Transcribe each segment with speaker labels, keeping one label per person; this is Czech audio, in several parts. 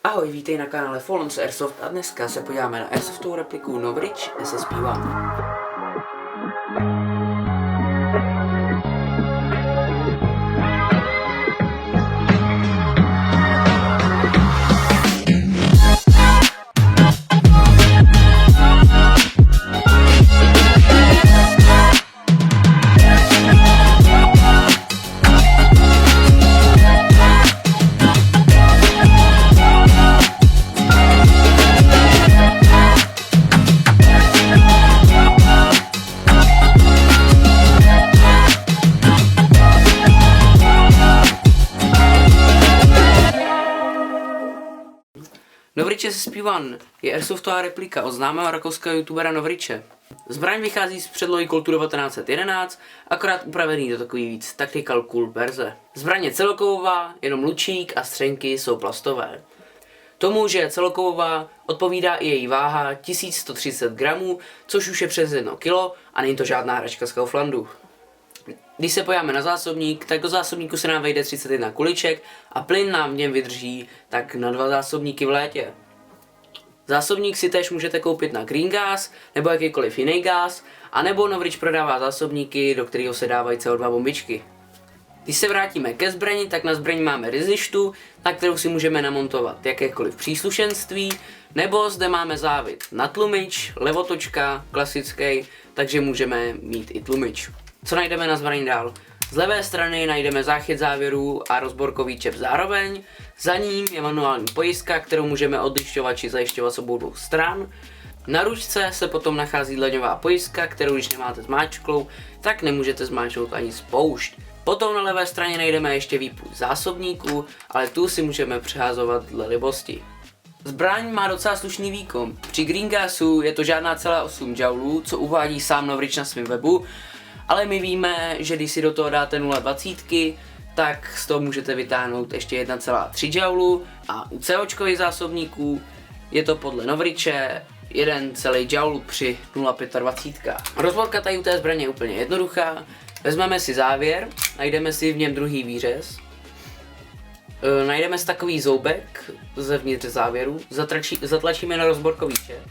Speaker 1: Ahoj, vítej na kanále Fallen Airsoft a dneska se podíváme na airsoftovou repliku Novridge SSP-1. Novridge SSP-1 je airsoftová replika od známého rakouského youtubera Novridge. Zbraň vychází z předlohy Coltu 1911, akorát upravený do takový víc tactical cool verze. Zbraň je celokovová, jenom lučík a střenky jsou plastové. Tomu, že je celokovová, odpovídá i její váha 1130 gramů, což už je přes 1 kg a není to žádná hračka z Kauflandu. Když se podíváme na zásobník, tak do zásobníku se nám vejde 31 kuliček a plyn nám v něm vydrží tak na 2 zásobníky v létě. Zásobník si též můžete koupit na green gas nebo jakýkoliv jiný gas, anebo Novridge prodává zásobníky, do kterého se dávají CO2 bombičky. Když se vrátíme ke zbrani, tak na zbraní máme rizlištu, na kterou si můžeme namontovat jakékoliv příslušenství, nebo zde máme závit na tlumič, levotočka, klasický, takže můžeme mít i tlumič. Co najdeme na zbraní dál? Z levé strany najdeme záchyt závěrů a rozborkový čep zároveň, za ním je manuální pojistka, kterou můžeme odlišťovat či zajišťovat s obou dvou stran. Na ručce se potom nachází dlaňová pojistka, kterou když nemáte zmáčklou, tak nemůžete zmáčknout ani spoušť. Potom na levé straně najdeme ještě výpust zásobníků, ale tu si můžeme přeházovat dle libosti. Zbraň má docela slušný výkon. Při green gasu je to žádná celá 8 joulů, co uvádí sám Novridge na svém webu, ale my víme, že když si do toho dáte 0,20, tak z toho můžete vytáhnout ještě 1,3 joulu a u COčkových zásobníků je to podle Novridge 1 celý joule při 0,25. Rozborka tady u té zbraně je úplně jednoduchá. Vezmeme si závěr, najdeme si v něm druhý výřez, najdeme si takový zoubek zevnitř závěru, zatlačíme na rozborkový čep,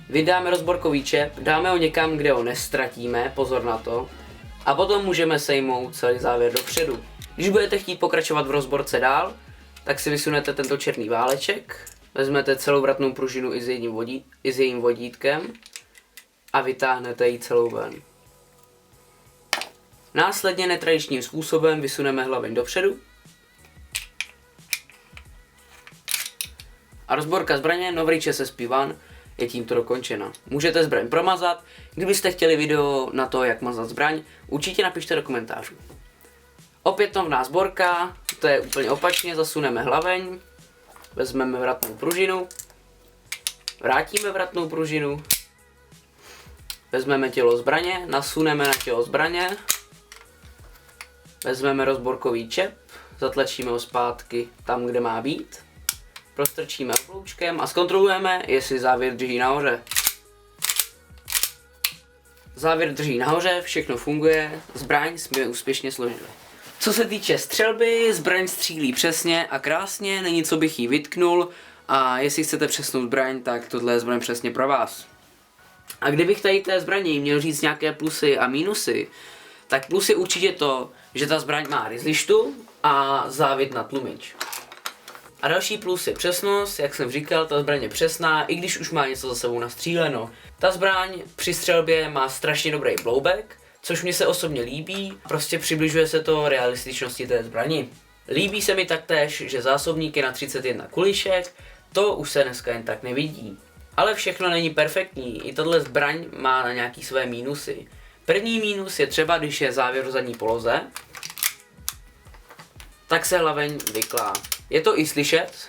Speaker 1: vydáme rozborkový čep, dáme ho někam, kde ho nestratíme, pozor na to, a potom můžeme sejmout celý závěr dopředu. Když budete chtít pokračovat v rozborce dál, tak si vysunete tento černý váleček, vezmete celou vratnou pružinu i s jejím vodítkem a vytáhnete ji celou ven. Následně netradičním způsobem vysuneme hlaveň dopředu a rozborka zbraně Novridge SSP-1 je tímto dokončena. Můžete zbraň promazat, kdybyste chtěli video na to, jak mazat zbraň, určitě napište do komentářů. Opětovná sborka, to je úplně opačně, zasuneme hlaveň, vezmeme vratnou pružinu, vrátíme vratnou pružinu, vezmeme tělo zbraně, nasuneme na tělo zbraně, vezmeme rozborkový čep, zatlačíme ho zpátky tam, kde má být, prostrčíme obloučkem a zkontrolujeme, jestli závěr drží nahoře. Závěr drží nahoře, všechno funguje, zbraň jsme úspěšně složili. Co se týče střelby, zbraň střílí přesně a krásně, není co bych jí vytknul a jestli chcete přesnou zbraň, tak tohle je zbraň přesně pro vás. A kdybych tady té zbraní měl říct nějaké plusy a mínusy, tak plus je určitě to, že ta zbraň má rizlištu a závit na tlumič. A další plus je přesnost, jak jsem říkal, ta zbraň je přesná, i když už má něco za sebou nastříleno. Ta zbraň při střelbě má strašně dobrý blowback, což mně se osobně líbí, prostě přibližuje se to realističnosti té zbrani. Líbí se mi taktéž, že zásobník je na 31 kulišek, to už se dneska jen tak nevidí. Ale všechno není perfektní, i tahle zbraň má na nějaký své mínusy. První mínus je třeba, když je závěr v zadní poloze, tak se hlaveň vyklá. Je to i slyšet.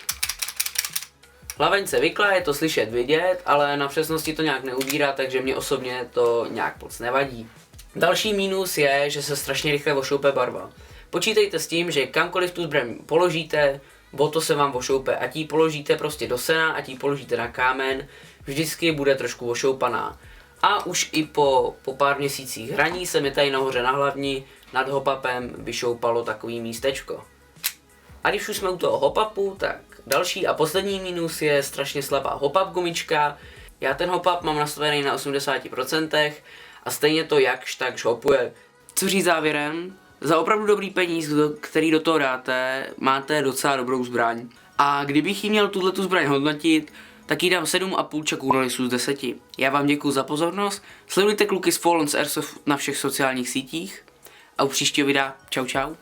Speaker 1: Hlaveň se vyklá, je to slyšet, vidět, ale na přesnosti to nějak neubírá, takže mě osobně to nějak moc nevadí. Další mínus je, že se strašně rychle ošoupe barva. Počítejte s tím, že kamkoliv tu zbraň položíte, o to se vám ošoupe. Ať ji položíte prostě do sena, ať ji položíte na kámen, vždycky bude trošku ošoupaná. A už i po pár měsících hraní se mi tady nahoře na hlavni nad hopapem vyšoupalo takový místečko. A když už jsme u toho hopapu, tak Další a poslední mínus je strašně slabá hop-up gumička. Já ten hop-up mám nastavený na 80% a stejně to jakž tak hopuje. Co říct závěrem? Za opravdu dobrý peníz, který do toho dáte, máte docela dobrou zbraň. A kdybych jí měl tuhletu zbraň hodnotit, tak jí dám 7,5 čakunolisů z 10. Já vám děkuji za pozornost, sledujte kluky z Fallen Airsoft na všech sociálních sítích a u příštího videa čau čau.